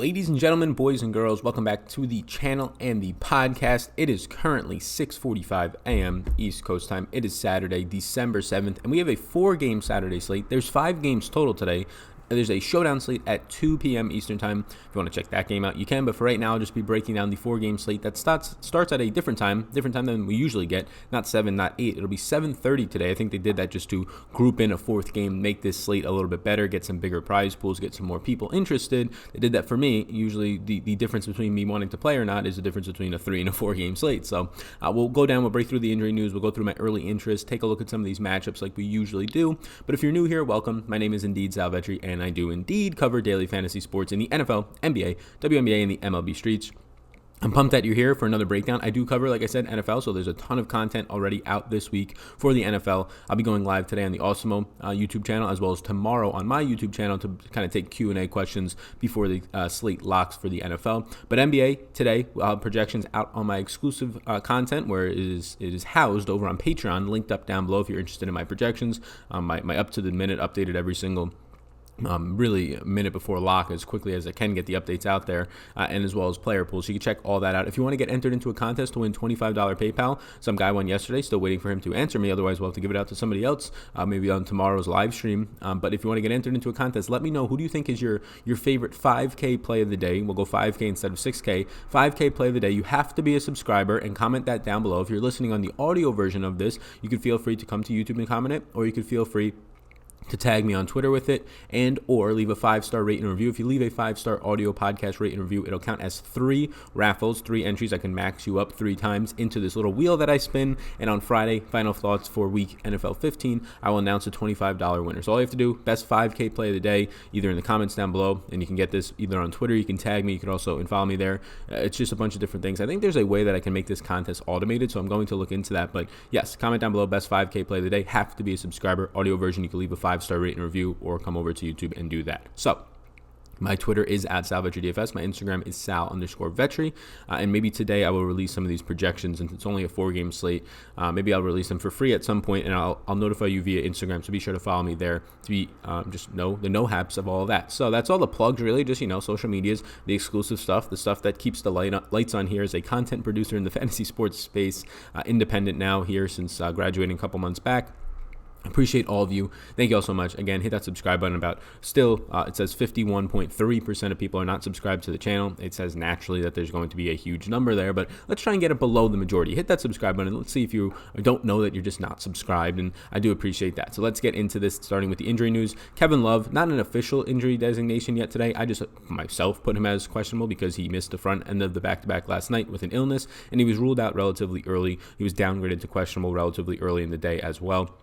Ladies and gentlemen, boys and girls, welcome back to the channel and the podcast. It is currently 6:45 a.m. East Coast time. It is Saturday, December 7th, and we have a 4-game Saturday slate. There's 5 games total today. There's a showdown slate at 2 p.m. Eastern time. If you want to check that game out, you can. But for right now, I'll just be breaking down the 4-game slate that starts at a different time than we usually get. Not 7, not 8. It'll be 7:30 today. I think they did that just to group in a 4th game, make this slate a little bit better, get some bigger prize pools, get some more people interested. They did that for me. Usually, the difference between me wanting to play or not is the difference between a 3 and a 4-game slate. So we'll go down. We'll break through the injury news. We'll go through my early interest, take a look at some of these matchups like we usually do. But if you're new here, welcome. My name is indeed Salvatori, and I do indeed cover daily fantasy sports in the NFL, NBA, WNBA, and the MLB streets. I'm pumped that you're here for another breakdown. I do cover, like I said, NFL, so there's a ton of content already out this week for the NFL. I'll be going live today on the Awesemo YouTube channel, as well as tomorrow on my YouTube channel to kind of take Q&A questions before the slate locks for the NFL. But NBA today, projections out on my exclusive content, where it is housed over on Patreon, linked up down below if you're interested in my projections. My up-to-the-minute updated every single really a minute before lock, as quickly as I can get the updates out there, and as well as player pools. So you can check all that out. If you want to get entered into a contest to win $25 PayPal, some guy won yesterday, still waiting for him to answer me. Otherwise, we'll have to give it out to somebody else, maybe on tomorrow's live stream. But if you want to get entered into a contest, let me know. Who do you think is your favorite 5K play of the day? We'll go 5K instead of 6K. 5K play of the day. You have to be a subscriber and comment that down below. If you're listening on the audio version of this, you can feel free to come to YouTube and comment it, or you could feel free to tag me on Twitter with it, and or leave a 5-star rate and review. If you leave a 5-star audio podcast rate and review, it'll count as 3 raffles, 3 entries. I can max you up 3 times into this little wheel that I spin. And on Friday, final thoughts for week NFL 15, I will announce a $25 winner. So all you have to do, best 5K play of the day, either in the comments down below, and you can get this either on Twitter. You can tag me. You can also follow me there. It's just a bunch of different things. I think there's a way that I can make this contest automated, so I'm going to look into that. But yes, comment down below, best 5K play of the day. Have to be a subscriber. Audio version, you can leave a 5-star rate and review, or come over to YouTube and do that. So my Twitter is at SalvatoriDFS. My Instagram is Sal_Vetri. And maybe today I will release some of these projections, and it's only a 4-game slate. Maybe I'll release them for free at some point, and I'll notify you via Instagram. So be sure to follow me there to be just know the no-haps of all of that. So that's all the plugs, really. Just, social medias, the exclusive stuff, the stuff that keeps the lights on here as a content producer in the fantasy sports space, independent now here since graduating a couple months back. Appreciate all of you. Thank you all so much. Again, hit that subscribe button. It says 51.3% of people are not subscribed to the channel. It says naturally that there's going to be a huge number there, but let's try and get it below the majority. Hit that subscribe button. Let's see if you don't know that you're just not subscribed, and I do appreciate that. So let's get into this, starting with the injury news. Kevin Love, not an official injury designation yet today. I just myself put him as questionable because he missed the front end of the back-to-back last night with an illness, and he was ruled out relatively early. He was downgraded to questionable relatively early in the day as well.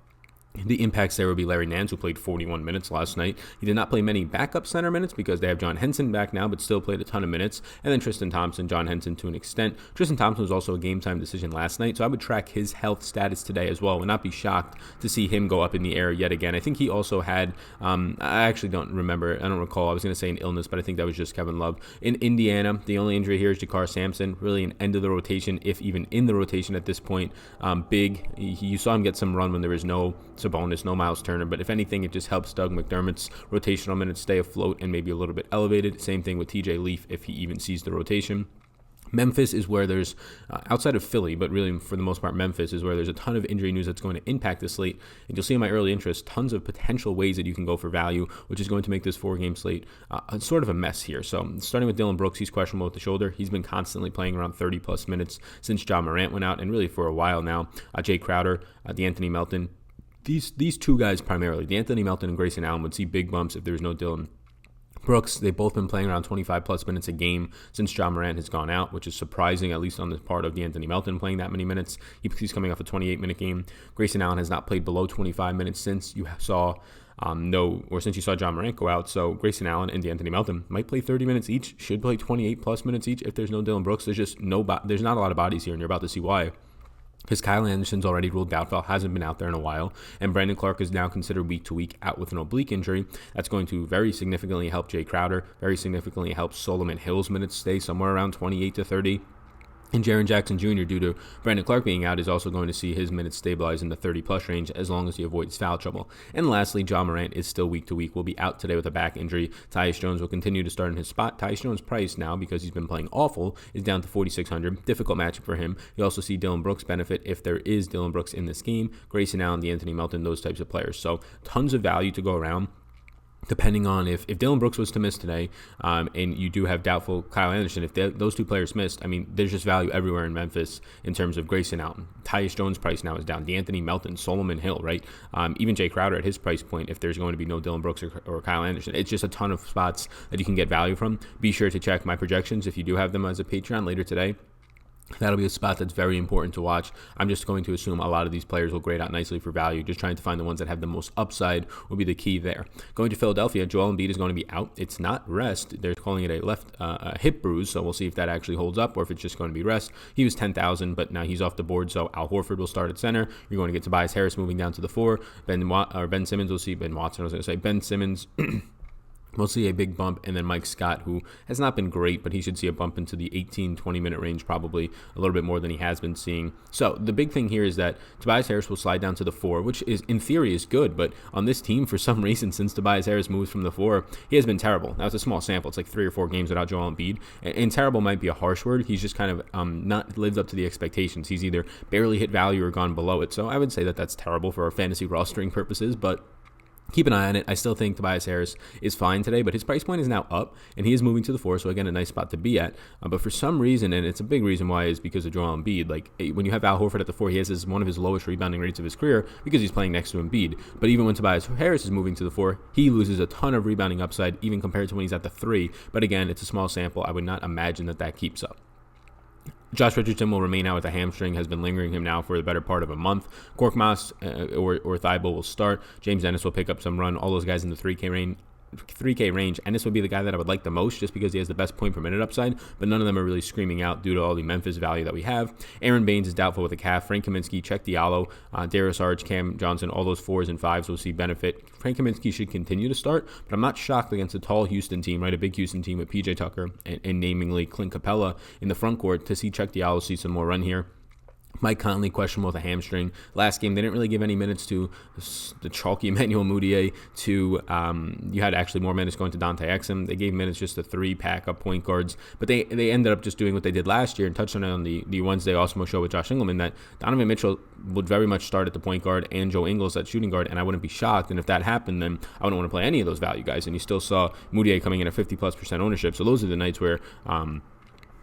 The impacts there would be Larry Nance, who played 41 minutes last night. He did not play many backup center minutes because they have John Henson back now, but still played a ton of minutes. And then Tristan Thompson, John Henson to an extent. Tristan Thompson was also a game-time decision last night, so I would track his health status today as well. I would not be shocked to see him go up in the air yet again. I think he also had, I actually don't remember, I don't recall, I was going to say an illness, but I think that was just Kevin Love. In Indiana, the only injury here is Jakar Sampson, really an end of the rotation, if even in the rotation at this point. Big, you saw him get some run when there was no Sabonis, no Miles Turner, but if anything, it just helps Doug McDermott's rotational minutes stay afloat and maybe a little bit elevated. Same thing with TJ Leaf if he even sees the rotation. Memphis is where there's, outside of Philly, but really for the most part, Memphis is where there's a ton of injury news that's going to impact the slate. And you'll see in my early interest, tons of potential ways that you can go for value, which is going to make this 4-game slate sort of a mess here. So starting with Dylan Brooks, he's questionable with the shoulder. He's been constantly playing around 30-plus minutes since Ja Morant went out, and really for a while now. Jay Crowder, DeAnthony Melton. These two guys primarily, DeAnthony Melton and Grayson Allen, would see big bumps if there was no Dylan Brooks. They've both been playing around 25-plus minutes a game since Ja Morant has gone out, which is surprising, at least on the part of DeAnthony Melton playing that many minutes. He's coming off a 28-minute game. Grayson Allen has not played below 25 minutes since you saw since you saw Ja Morant go out. So Grayson Allen and DeAnthony Melton might play 30 minutes each, should play 28-plus minutes each if there's no Dylan Brooks. There's not a lot of bodies here, and you're about to see why. Because Kyle Anderson's already ruled doubtful, hasn't been out there in a while, and Brandon Clark is now considered week to week out with an oblique injury. That's going to very significantly help Jay Crowder, very significantly help Solomon Hill's minutes stay somewhere around 28 to 30. And Jaren Jackson Jr., due to Brandon Clark being out, is also going to see his minutes stabilize in the 30-plus range as long as he avoids foul trouble. And lastly, Ja Morant is still week to week. Will be out today with a back injury. Tyus Jones will continue to start in his spot. Tyus Jones' price now, because he's been playing awful, is down to 4,600. Difficult matchup for him. You also see Dylan Brooks benefit if there is Dylan Brooks in this game. Grayson Allen, DeAnthony Melton, those types of players. So tons of value to go around. Depending on if Dylan Brooks was to miss today, and you do have doubtful Kyle Anderson, if those two players missed, I mean, there's just value everywhere in Memphis in terms of Grayson Allen. Tyus Jones' price now is down. DeAnthony Melton, Solomon Hill, right? Even Jay Crowder at his price point, if there's going to be no Dylan Brooks or Kyle Anderson. It's just a ton of spots that you can get value from. Be sure to check my projections if you do have them as a Patreon later today. That'll be a spot that's very important to watch. I'm just going to assume a lot of these players will grade out nicely for value. Just trying to find the ones that have the most upside will be the key there. Going to Philadelphia, Joel Embiid is going to be out. It's not rest. They're calling it a hip bruise, so we'll see if that actually holds up or if it's just going to be rest. He was 10,000, but now he's off the board, so Al Horford will start at center. You're going to get Tobias Harris moving down to the 4. Ben Simmons will see Ben Watson. I was going to say Ben Simmons. We'll see a big bump, and then Mike Scott, who has not been great, but he should see a bump into the 18-20 minute range, probably a little bit more than he has been seeing. So the big thing here is that Tobias Harris will slide down to the 4, which is in theory is good, but on this team, for some reason, since Tobias Harris moved from the 4, he has been terrible. Now, it's a small sample. It's like 3 or 4 games without Joel Embiid, and terrible might be a harsh word. He's just kind of not lived up to the expectations. He's either barely hit value or gone below it. So I would say that that's terrible for our fantasy rostering purposes, but keep an eye on it. I still think Tobias Harris is fine today, but his price point is now up, and he is moving to the 4, so again, a nice spot to be at. But for some reason, and it's a big reason why, is because of Joel Embiid. Like, when you have Al Horford at the 4, he has one of his lowest rebounding rates of his career because he's playing next to Embiid. But even when Tobias Harris is moving to the 4, he loses a ton of rebounding upside, even compared to when he's at the 3. But again, it's a small sample. I would not imagine that keeps up. Josh Richardson will remain out with a hamstring, has been lingering him now for the better part of a month. Korkmaz or Thibault will start. James Ennis will pick up some run. All those guys in the 3K range, and this would be the guy that I would like the most just because he has the best point per minute upside, but none of them are really screaming out due to all the Memphis value that we have. Aaron Baines is doubtful with a calf. Frank Kaminsky, Czech Diallo, Darius Arge, Cam Johnson, all those 4s and 5s will see benefit. Frank Kaminsky should continue to start, but I'm not shocked against a tall Houston team, right? A big Houston team with PJ Tucker and namingly Clint Capella in the front court to see Czech Diallo see some more run here. Mike Conley, questionable with a hamstring. Last game, they didn't really give any minutes to the chalky Emmanuel Mudiay. You had actually more minutes going to Dante Exum. They gave minutes just to 3 pack-up point guards. But they ended up just doing what they did last year and touched on the Wednesday Osmo show with Josh Engelman that Donovan Mitchell would very much start at the point guard and Joe Ingles at shooting guard, and I wouldn't be shocked. And if that happened, then I wouldn't want to play any of those value guys. And you still saw Mudiay coming in at 50+% ownership. So those are the nights where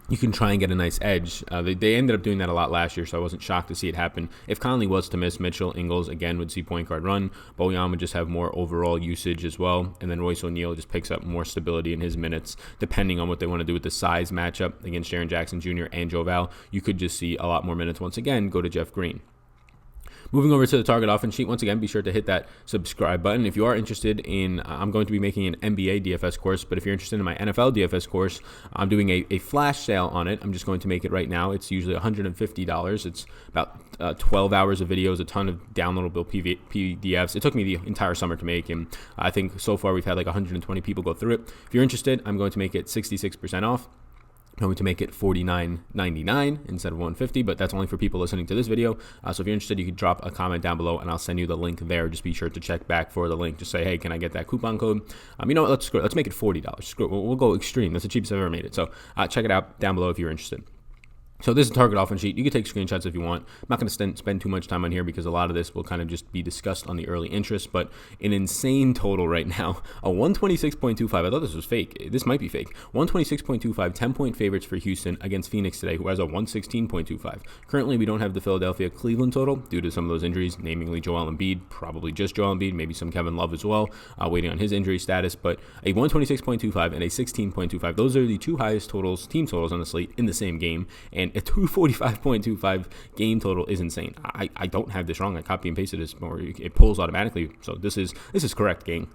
you can try and get a nice edge. They ended up doing that a lot last year, so I wasn't shocked to see it happen. If Conley was to miss, Mitchell, Ingles, again, would see point guard run. Bojan would just have more overall usage as well. And then Royce O'Neal just picks up more stability in his minutes, depending on what they want to do with the size matchup against Jaren Jackson Jr. and Joe Val. You could just see a lot more minutes once again go to Jeff Green. Moving over to the target offense sheet, once again, be sure to hit that subscribe button. If you are interested in, I'm going to be making an NBA DFS course, but if you're interested in my NFL DFS course, I'm doing a flash sale on it. I'm just going to make it right now. It's usually $150. It's about 12 hours of videos, a ton of downloadable PDFs. It took me the entire summer to make, and I think so far we've had like 120 people go through it. If you're interested, I'm going to make it 66% off. I'm going to make it $49.99 instead of $150, but that's only for people listening to this video. So if you're interested, you can drop a comment down below, and I'll send you the link there. Just be sure to check back for the link. Just say, hey, can I get that coupon code? You know what? Let's make it $40. Screw it. We'll go extreme. That's the cheapest I've ever made it. So check it out down below if you're interested. So this is a target offense sheet. You can take screenshots if you want. I'm not going to spend too much time on here because a lot of this will kind of just be discussed on the early interest, but an insane total right now, a 126.25. I thought this was fake. This might be fake. 126.25, 10-point favorites for Houston against Phoenix today, who has a 116.25. Currently, we don't have the Philadelphia-Cleveland total due to some of those injuries, namely Joel Embiid, probably just Joel Embiid, maybe some Kevin Love as well, waiting on his injury status, but a 126.25 and a 16.25. Those are the two highest team totals on the slate in the same game, and a 245.25 game total is insane. I don't have this wrong. I copy and pasted this, or it pulls automatically. So this is correct, gang.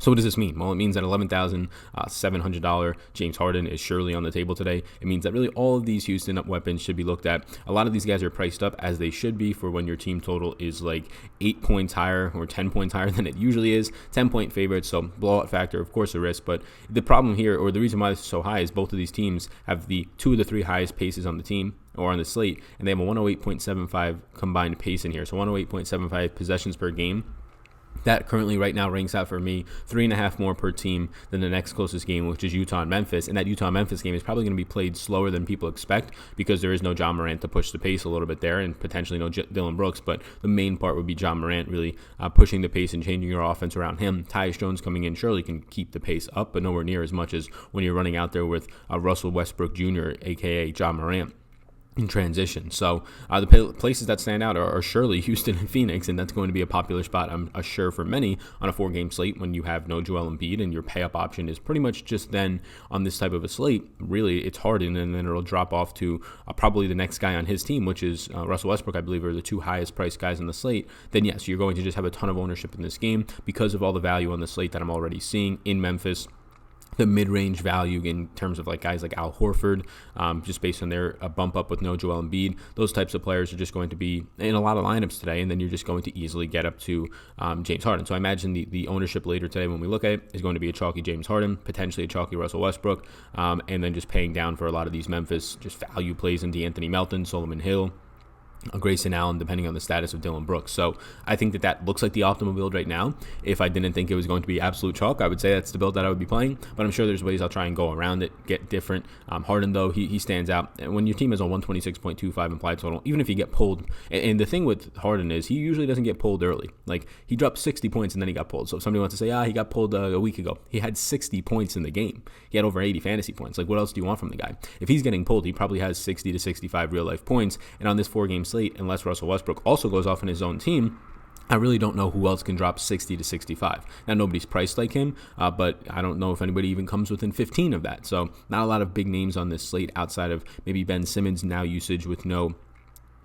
So what does this mean? Well, it means that $11,700 James Harden is surely on the table today. It means that really all of these Houston weapons should be looked at. A lot of these guys are priced up as they should be for when your team total is like 8 points higher or 10 points higher than it usually is. 10-point favorites, so blowout factor, of course, a risk. But the problem here, or the reason why this is so high, is both of these teams have the 2 of the 3 highest paces on the team or on the slate, and they have a 108.75 combined pace in here. So 108.75 possessions per game. That currently right now ranks out for me 3.5 more per team than the next closest game, which is Utah and Memphis. And that Utah-Memphis game is probably going to be played slower than people expect because there is no Ja Morant to push the pace a little bit there, and potentially no Dillon Brooks. But the main part would be Ja Morant really pushing the pace and changing your offense around him. Tyus Jones coming in surely can keep the pace up, but nowhere near as much as when you're running out there with Russell Westbrook Jr., a.k.a. Ja Morant, in transition. So the places that stand out are surely Houston and Phoenix, and that's going to be a popular spot, I'm sure, for many on a 4-game slate when you have no Joel Embiid and your pay-up option is pretty much just then on this type of a slate. Really, it's Harden, and then it'll drop off to probably the next guy on his team, which is Russell Westbrook, I believe, are the 2 highest priced guys on the slate. Then yes, you're going to just have a ton of ownership in this game because of all the value on the slate that I'm already seeing in Memphis. The mid-range value in terms of like guys like Al Horford, just based on their bump up with no Joel Embiid, those types of players are just going to be in a lot of lineups today, and then you're just going to easily get up to James Harden. So I imagine the ownership later today when we look at it is going to be a chalky James Harden, potentially a chalky Russell Westbrook, and then just paying down for a lot of these Memphis just value plays in DeAnthony Melton, Solomon Hill, Grayson Allen, depending on the status of Dillon Brooks. So I think that looks like the optimal build right now. If I didn't think it was going to be absolute chalk, I would say that's the build that I would be playing. But I'm sure there's ways I'll try and go around it, get different. Harden, though, he stands out. And when your team has a 126.25 implied total, even if you get pulled, and the thing with Harden is he usually doesn't get pulled early. Like, he dropped 60 points and then he got pulled. So if somebody wants to say, he got pulled a week ago, he had 60 points in the game. He had over 80 fantasy points. Like, what else do you want from the guy? If he's getting pulled, he probably has 60 to 65 real-life points. And on this 4-game slate, unless Russell Westbrook also goes off in his own team, I really don't know who else can drop 60 to 65. Now, nobody's priced like him, but I don't know if anybody even comes within 15 of that. So not a lot of big names on this slate outside of maybe Ben Simmons now usage with no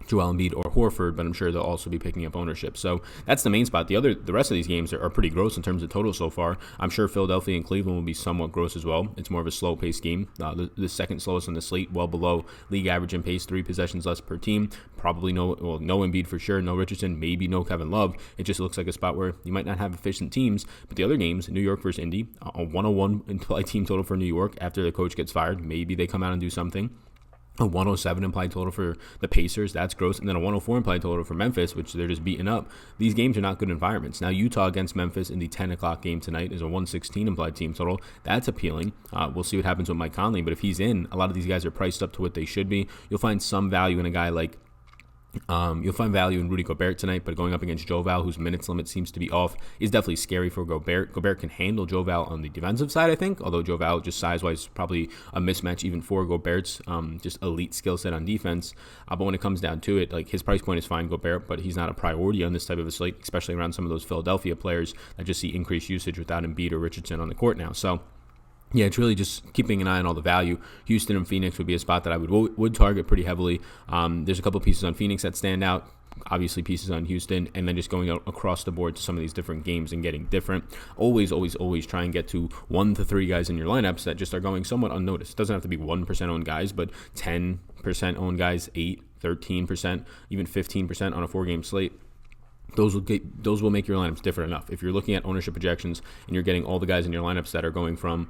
Joel Embiid or Horford, but I'm sure they'll also be picking up ownership. So that's the main spot. The rest of these games are pretty gross in terms of total so far. I'm sure Philadelphia and Cleveland will be somewhat gross as well. It's more of a slow-paced game. The second slowest on the slate, well below league average in pace, 3 possessions less per team. Probably no Embiid for sure, no Richardson, maybe no Kevin Love. It just looks like a spot where you might not have efficient teams. But the other games, New York versus Indy, a 101 implied team total for New York after the coach gets fired. Maybe they come out and do something. A 107 implied total for the Pacers, that's gross, and then a 104 implied total for Memphis, which they're just beating up. These games are not good environments. Now, Utah against Memphis in the 10 o'clock game tonight is a 116 implied team total. That's appealing. We'll see what happens with Mike Conley, but if he's in, a lot of these guys are priced up to what they should be. You'll find some value in a guy like you'll find value in Rudy Gobert tonight, but going up against Joval, whose minutes limit seems to be off, is definitely scary for Gobert. Gobert can handle Joval on the defensive side, I think, although Joval just size-wise probably a mismatch even for Gobert's just elite skill set on defense. But when it comes down to it, like, his price point is fine, Gobert, but he's not a priority on this type of a slate, especially around some of those Philadelphia players that just see increased usage without Embiid or Richardson on the court now. So yeah, it's really just keeping an eye on all the value. Houston and Phoenix would be a spot that I would target pretty heavily. There's a couple pieces on Phoenix that stand out. Obviously pieces on Houston, and then just going out across the board to some of these different games and getting different. Always try and get to 1 to 3 guys in your lineups that just are going somewhat unnoticed. It doesn't have to be 1% owned guys, but 10% owned guys, 8, 13%, even 15% on a 4-game slate. Those will make your lineups different enough. If you're looking at ownership projections and you're getting all the guys in your lineups that are going from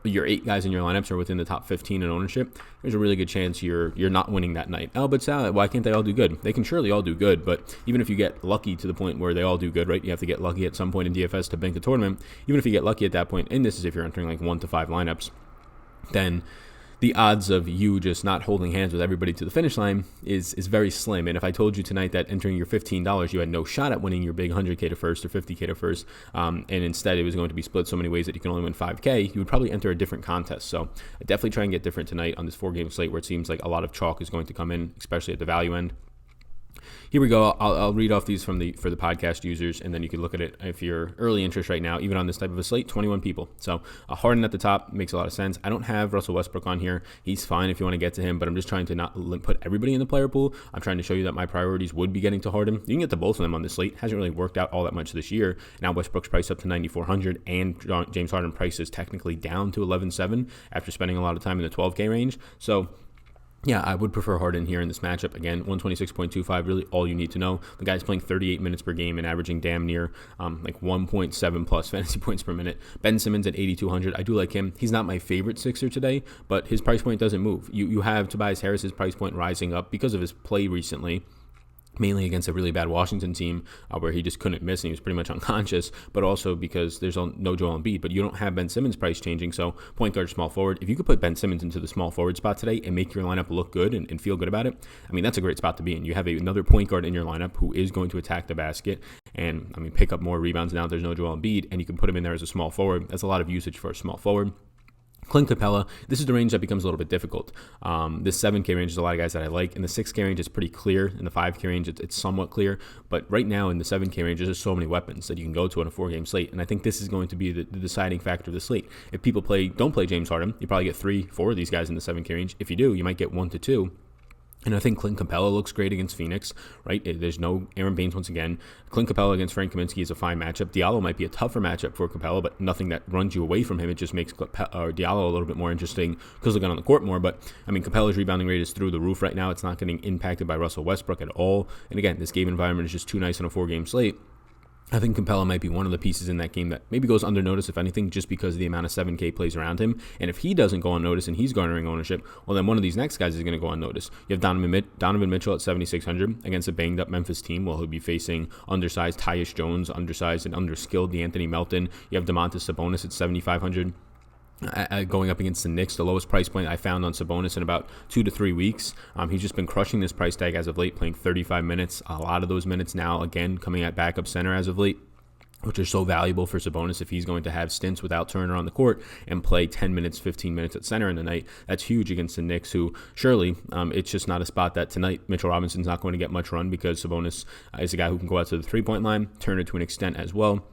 your 8 guys in your lineups are within the top 15 in ownership, there's a really good chance you're not winning that night. But Sal, why can't they all do good? They can surely all do good, but even if you get lucky to the point where they all do good, right? You have to get lucky at some point in DFS to bank the tournament. Even if you get lucky at that point, and this is if you're entering like 1 to 5 lineups, then the odds of you just not holding hands with everybody to the finish line is very slim. And if I told you tonight that entering your $15, you had no shot at winning your big 100K to first or 50K to first, and instead it was going to be split so many ways that you can only win 5K, you would probably enter a different contest. So I definitely try and get different tonight on this 4-game slate where it seems like a lot of chalk is going to come in, especially at the value end. Here we go. I'll read off these for the podcast users, and then you can look at it if you're early interest right now, even on this type of a slate, 21 people. So Harden at the top makes a lot of sense. I don't have Russell Westbrook on here. He's fine if you want to get to him, but I'm just trying to not put everybody in the player pool. I'm trying to show you that my priorities would be getting to Harden. You can get to both of them on this slate. Hasn't really worked out all that much this year. Now Westbrook's priced up to 9,400, and James Harden price is technically down to 11.7 after spending a lot of time in the 12K range. So yeah, I would prefer Harden here in this matchup. Again, 126.25, really all you need to know. The guy's playing 38 minutes per game and averaging damn near like 1.7 plus fantasy points per minute. Ben Simmons at 8,200. I do like him. He's not my favorite Sixer today, but his price point doesn't move. You have Tobias Harris's price point rising up because of his play recently, mainly against a really bad Washington team where he just couldn't miss and he was pretty much unconscious, but also because there's no Joel Embiid, but you don't have Ben Simmons price changing, so point guard, small forward. If you could put Ben Simmons into the small forward spot today and make your lineup look good and feel good about it, I mean, that's a great spot to be in. You have another point guard in your lineup who is going to attack the basket and, I mean, pick up more rebounds now there's no Joel Embiid, and you can put him in there as a small forward. That's a lot of usage for a small forward. Clint Capella, this is the range that becomes a little bit difficult. This 7K range is a lot of guys that I like. In the 6K range, it's pretty clear. In the 5K range, it's somewhat clear. But right now in the 7K range, there's just so many weapons that you can go to on a 4-game slate. And I think this is going to be the deciding factor of the slate. If people don't play James Harden, you probably get 3-4 of these guys in the 7K range. If you do, you might get 1 to 2. And I think Clint Capella looks great against Phoenix, right? There's no Aaron Baines once again. Clint Capella against Frank Kaminsky is a fine matchup. Diallo might be a tougher matchup for Capella, but nothing that runs you away from him. It just makes Diallo a little bit more interesting because looking on the court more. But, I mean, Capella's rebounding rate is through the roof right now. It's not getting impacted by Russell Westbrook at all. And again, this game environment is just too nice on a 4-game slate. I think Capella might be one of the pieces in that game that maybe goes unnoticed, if anything, just because of the amount of 7K plays around him. And if he doesn't go unnoticed and he's garnering ownership, well, then one of these next guys is going to go unnoticed. You have Donovan Mitchell at 7,600 against a banged-up Memphis team. Well, he'll be facing undersized Tyus Jones, undersized and underskilled DeAnthony Melton. You have Domantas Sabonis at 7,500. Going up against the Knicks, the lowest price point I found on Sabonis in about 2 to 3 weeks. He's just been crushing this price tag as of late, playing 35 minutes. A lot of those minutes now, again, coming at backup center as of late, which are so valuable for Sabonis if he's going to have stints without Turner on the court and play 10 minutes, 15 minutes at center in the night. That's huge against the Knicks, who surely it's just not a spot that tonight Mitchell Robinson's not going to get much run because Sabonis is a guy who can go out to the three-point line, Turner to an extent as well.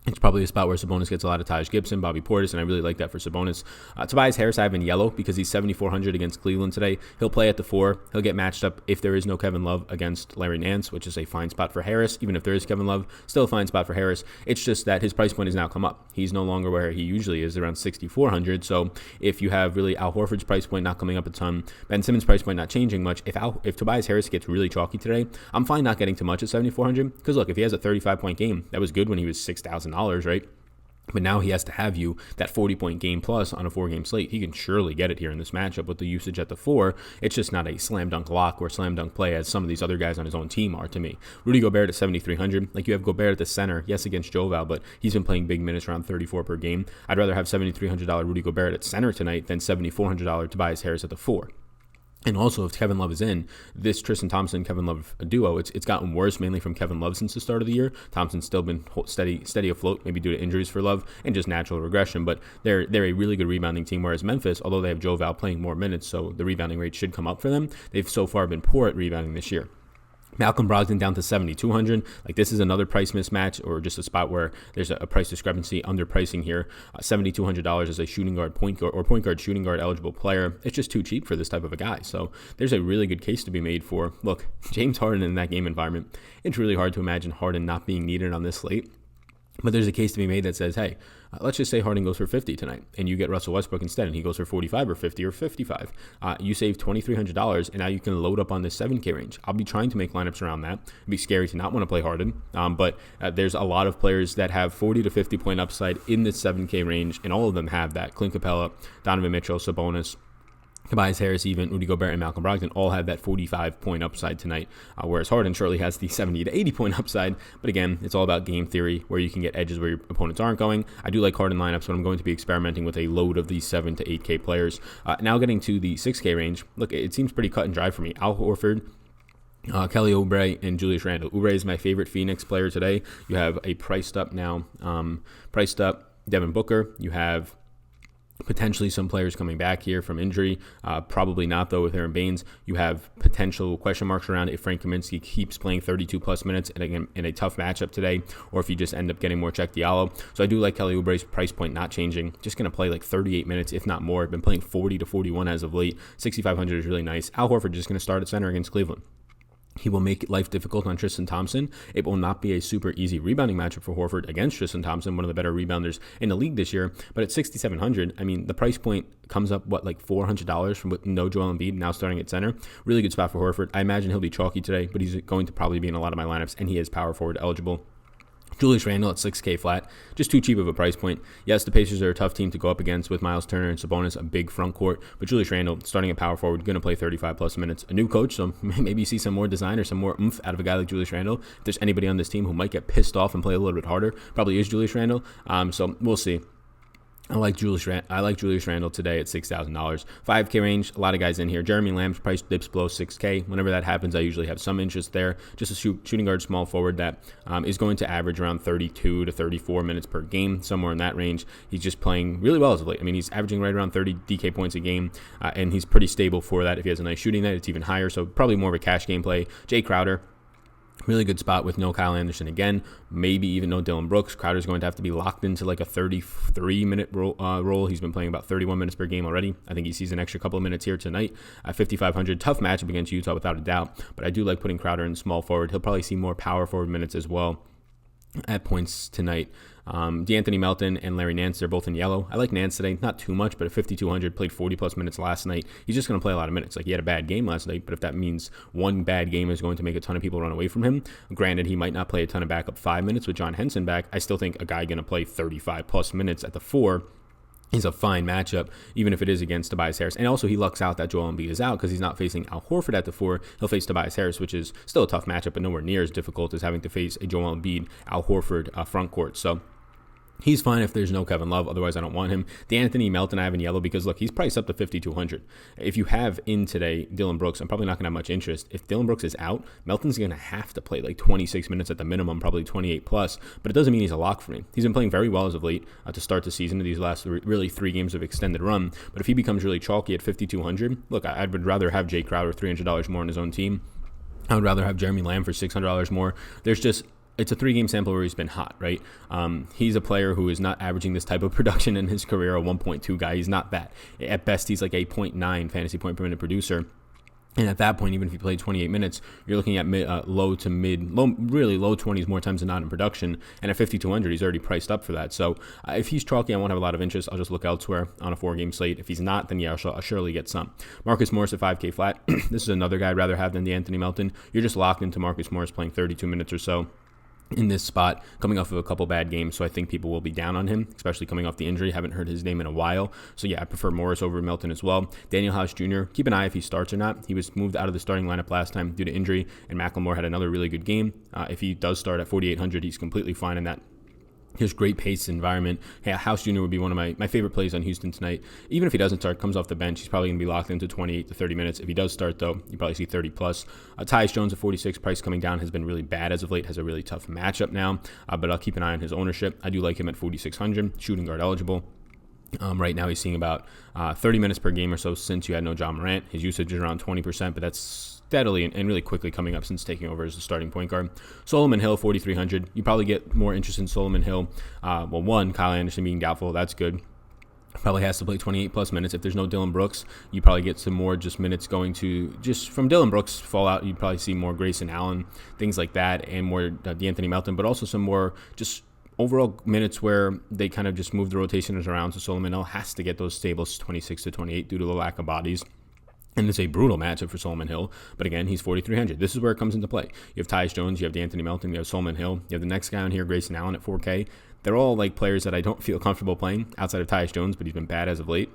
It's probably a spot where Sabonis gets a lot of Taj Gibson, Bobby Portis, and I really like that for Sabonis. Tobias Harris I have in yellow because he's 7,400 against Cleveland today. He'll play at the 4. He'll get matched up if there is no Kevin Love against Larry Nance, which is a fine spot for Harris. Even if there is Kevin Love, still a fine spot for Harris. It's just that his price point has now come up. He's no longer where he usually is, around 6,400. So if you have really Al Horford's price point not coming up a ton, Ben Simmons' price point not changing much, if Tobias Harris gets really chalky today, I'm fine not getting too much at 7,400 because look, if he has a 35-point game, that was good when he was $6,000, right? But now he has to have you that 40-point game plus on a 4-game slate. He can surely get it here in this matchup with the usage at the 4. It's just not a slam dunk lock or slam dunk play as some of these other guys on his own team are to me. Rudy Gobert at 7,300. Like you have Gobert at the center, yes, against Joval, but he's been playing big minutes around 34 per game. I'd rather have $7,300 Rudy Gobert at center tonight than $7,400 Tobias Harris at the 4. And also, if Kevin Love is in, this Tristan Thompson, Kevin Love duo, it's gotten worse, mainly from Kevin Love since the start of the year. Thompson's still been steady afloat, maybe due to injuries for Love and just natural regression. But they're a really good rebounding team, whereas Memphis, although they have Joval playing more minutes, so the rebounding rate should come up for them, they've so far been poor at rebounding this year. Malcolm Brogdon down to 7,200. Like this is another price mismatch or just a spot where there's a price discrepancy, underpricing here. $7,200 as a shooting guard, point guard, shooting guard eligible player. It's just too cheap for this type of a guy. So there's a really good case to be made for, look, James Harden in that game environment. It's really hard to imagine Harden not being needed on this slate. But there's a case to be made that says, hey, let's just say Harden goes for 50 tonight, and you get Russell Westbrook instead, and he goes for 45 or 50 or 55. You save $2,300, and now you can load up on this 7K range. I'll be trying to make lineups around that. It'd be scary to not want to play Harden, but there's a lot of players that have 40 to 50 point upside in this 7K range, and all of them have that. Clint Capella, Donovan Mitchell, Sabonis, Tobias Harris, even Rudy Gobert and Malcolm Brogdon all have that 45-point upside tonight, whereas Harden surely has the 70 to 80-point upside. But again, it's all about game theory, where you can get edges where your opponents aren't going. I do like Harden lineups, but I'm going to be experimenting with a load of these 7 to 8K players. Now getting to the 6K range, look, it seems pretty cut and dry for me. Al Horford, Kelly Oubre, and Julius Randle. Oubre is my favorite Phoenix player today. You have a priced up Devin Booker. You have Potentially some players coming back here from injury. Probably not, though, with Aaron Baines. You have potential question marks around if Frank Kaminsky keeps playing 32-plus minutes and again in a tough matchup today, or if you just end up getting more Check Diallo. So I do like Kelly Oubre's price point not changing. Just going to play like 38 minutes, if not more. Been playing 40 to 41 as of late. 6,500 is really nice. Al Horford just going to start at center against Cleveland. He will make life difficult on Tristan Thompson. It will not be a super easy rebounding matchup for Horford against Tristan Thompson, one of the better rebounders in the league this year. But at 6,700, I mean, the price point comes up, like $400 from no Joel Embiid now starting at center. Really good spot for Horford. I imagine he'll be chalky today, but he's going to probably be in a lot of my lineups, and he is power forward eligible. Julius Randle at 6K flat, just too cheap of a price point. Yes, the Pacers are a tough team to go up against with Miles Turner and Sabonis, a big front court, but Julius Randle, starting at power forward, going to play 35-plus minutes. A new coach, so maybe you see some more design or some more oomph out of a guy like Julius Randle. If there's anybody on this team who might get pissed off and play a little bit harder, probably is Julius Randle, so we'll see. I like Julius Randle today at $6,000. 5K range, a lot of guys in here. Jeremy Lamb's price dips below 6K. Whenever that happens, I usually have some interest there. Just a shooting guard small forward that is going to average around 32 to 34 minutes per game, somewhere in that range. He's just playing really well as of late. I mean, he's averaging right around 30 DK points a game, and he's pretty stable for that. If he has a nice shooting night, it's even higher, so probably more of a cash game play. Jay Crowder, really good spot with no Kyle Anderson again, maybe even no Dylan Brooks. Crowder's going to have to be locked into like a 33-minute role. He's been playing about 31 minutes per game already. I think he sees an extra couple of minutes here tonight at 5,500. Tough matchup against Utah without a doubt, but I do like putting Crowder in small forward. He'll probably see more power forward minutes as well at points tonight. DeAnthony Melton and Larry Nance, they're both in yellow. I like Nance today, not too much, but at 5,200, played 40-plus minutes last night. He's just going to play a lot of minutes. Like, he had a bad game last night, but if that means one bad game is going to make a ton of people run away from him, granted, he might not play a ton of backup 5 minutes with John Henson back. I still think a guy going to play 35-plus minutes at the 4 is a fine matchup, even if it is against Tobias Harris. And also, he lucks out that Joel Embiid is out because he's not facing Al Horford at the 4. He'll face Tobias Harris, which is still a tough matchup, but nowhere near as difficult as having to face a Joel Embiid, Al Horford front court. So he's fine if there's no Kevin Love. Otherwise, I don't want him. DeAnthony Melton, I have in yellow because, look, he's priced up to 5,200. If you have in today Dylan Brooks, I'm probably not going to have much interest. If Dylan Brooks is out, Melton's going to have to play like 26 minutes at the minimum, probably 28 plus. But it doesn't mean he's a lock for me. He's been playing very well as of late to start the season, these last really 3 games of extended run. But if he becomes really chalky at 5,200, look, I would rather have Jay Crowder $300 more on his own team. I would rather have Jeremy Lamb for $600 more. It's a 3-game sample where he's been hot, right? He's a player who is not averaging this type of production in his career, a 1.2 guy. He's not that. At best, he's like a 0.9 fantasy point per minute producer. And at that point, even if you play 28 minutes, you're looking at low 20s more times than not in production. And at 5,200, he's already priced up for that. So if he's chalky, I won't have a lot of interest. I'll just look elsewhere on a 4-game slate. If he's not, then yeah, I'll surely get some. Marcus Morris at 5K flat. This is another guy I'd rather have than DeAnthony Melton. You're just locked into Marcus Morris playing 32 minutes or so in this spot, coming off of a couple bad games, so I think people will be down on him, especially coming off the injury. Haven't heard his name in a while, so yeah, I prefer Morris over Melton as well. Daniel House Jr., keep an eye if he starts or not. He was moved out of the starting lineup last time due to injury, and McLemore had another really good game. If he does start at 4,800, he's completely fine in that. His great pace environment. Hey, House Jr. would be one of my favorite plays on Houston tonight. Even if he doesn't start, comes off the bench, he's probably going to be locked into 28 to 30 minutes. If he does start, though, you probably see 30 plus. Tyus Jones at 46, price coming down, has been really bad as of late, has a really tough matchup now, but I'll keep an eye on his ownership. I do like him at 4,600, shooting guard eligible. Right now he's seeing about 30 minutes per game or so since you had no John Morant. His usage is around 20%, but that's steadily and really quickly coming up since taking over as the starting point guard. Solomon Hill, 4,300. You probably get more interest in Solomon Hill. One, Kyle Anderson being doubtful. That's good. Probably has to play 28 plus minutes. If there's no Dylan Brooks, you probably get some more just minutes going to just from Dylan Brooks fallout. You probably see more Grayson Allen, things like that, and more DeAnthony Melton, but also some more just overall minutes where they kind of just move the rotations around. So Solomon Hill has to get those stables 26 to 28 due to the lack of bodies. And it's a brutal matchup for Solomon Hill. But again, he's 4,300. This is where it comes into play. You have Tyus Jones, you have DeAnthony Melton, you have Solomon Hill, you have the next guy on here, Grayson Allen at 4K. They're all like players that I don't feel comfortable playing outside of Tyus Jones, but he's been bad as of late.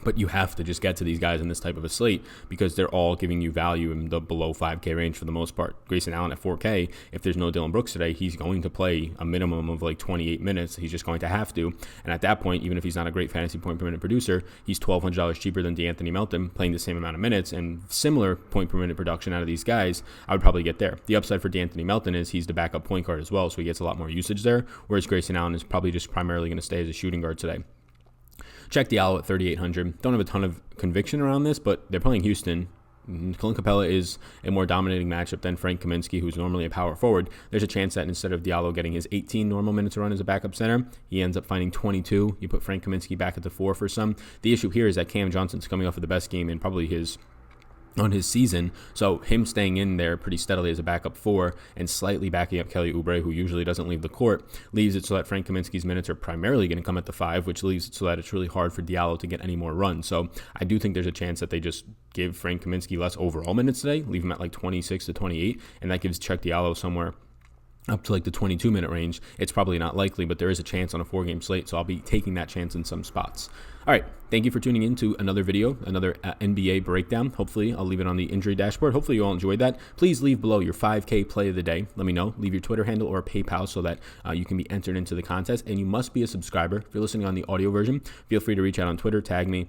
But you have to just get to these guys in this type of a slate because they're all giving you value in the below 5K range for the most part. Grayson Allen at 4K, if there's no Dylan Brooks today, he's going to play a minimum of like 28 minutes. He's just going to have to. And at that point, even if he's not a great fantasy point per minute producer, he's $1,200 cheaper than DeAnthony Melton playing the same amount of minutes and similar point per minute production out of these guys. I would probably get there. The upside for DeAnthony Melton is he's the backup point guard as well, so he gets a lot more usage there, whereas Grayson Allen is probably just primarily going to stay as a shooting guard today. Check Diallo at 3,800. Don't have a ton of conviction around this, but they're playing Houston. Clint Capella is a more dominating matchup than Frank Kaminsky, who's normally a power forward. There's a chance that instead of Diallo getting his 18 normal minutes to run as a backup center, he ends up finding 22. You put Frank Kaminsky back at the 4 for some. The issue here is that Cam Johnson's coming off of the best game in probably on his season, so him staying in there pretty steadily as a backup 4 and slightly backing up Kelly Oubre, who usually doesn't leave the court, leaves it so that Frank Kaminsky's minutes are primarily going to come at the 5, which leaves it so that it's really hard for Diallo to get any more runs. So I do think there's a chance that they just give Frank Kaminsky less overall minutes today, leave him at like 26 to 28, and that gives Check Diallo somewhere up to like the 22-minute range. It's probably not likely, but there is a chance on a 4-game slate, so I'll be taking that chance in some spots. All right, thank you for tuning in to another video, another NBA breakdown. Hopefully, I'll leave it on the injury dashboard. Hopefully, you all enjoyed that. Please leave below your 5K play of the day. Let me know. Leave your Twitter handle or PayPal so that you can be entered into the contest, and you must be a subscriber. If you're listening on the audio version, feel free to reach out on Twitter, tag me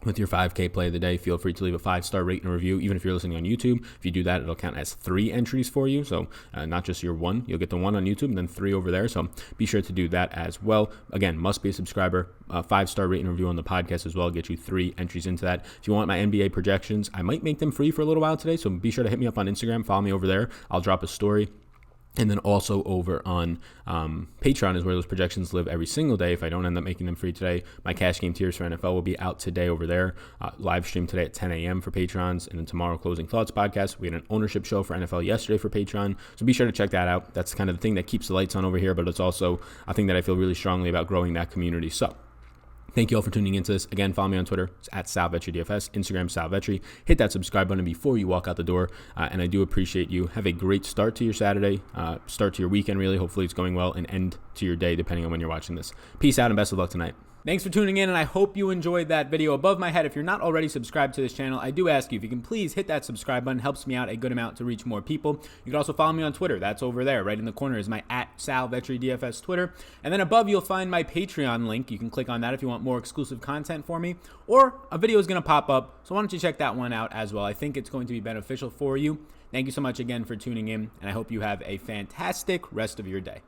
with your 5K play of the day. Feel free to leave a 5-star rate and review. Even if you're listening on YouTube, if you do that, it'll count as 3 entries for you. So not just your 1. You'll get the 1 on YouTube and then 3 over there. So be sure to do that as well. Again, must be a subscriber. 5-star rate and review on the podcast as well. Get you 3 entries into that. If you want my NBA projections, I might make them free for a little while today. So be sure to hit me up on Instagram. Follow me over there. I'll drop a story. And then also over on Patreon is where those projections live every single day. If I don't end up making them free today, my cash game tiers for NFL will be out today over there. Live stream today at 10 a.m. for patrons. And then tomorrow, Closing Thoughts podcast. We had an ownership show for NFL yesterday for Patreon. So be sure to check that out. That's kind of the thing that keeps the lights on over here, but it's also a thing that I feel really strongly about growing that community. So thank you all for tuning into this. Again, follow me on Twitter. It's at SalVetriDFS, Instagram SalVetri. Hit that subscribe button before you walk out the door, and I do appreciate you. Have a great start to your Saturday, start to your weekend, really. Hopefully it's going well, and end to your day, depending on when you're watching this. Peace out, and best of luck tonight. Thanks for tuning in, and I hope you enjoyed that video. Above my head, if you're not already subscribed to this channel, I do ask you if you can please hit that subscribe button. It helps me out a good amount to reach more people. You can also follow me on Twitter. That's over there. Right in the corner is my @SalVetriDFS Twitter. And then above, you'll find my Patreon link. You can click on that if you want more exclusive content for me. Or a video is going to pop up, so why don't you check that one out as well. I think it's going to be beneficial for you. Thank you so much again for tuning in, and I hope you have a fantastic rest of your day.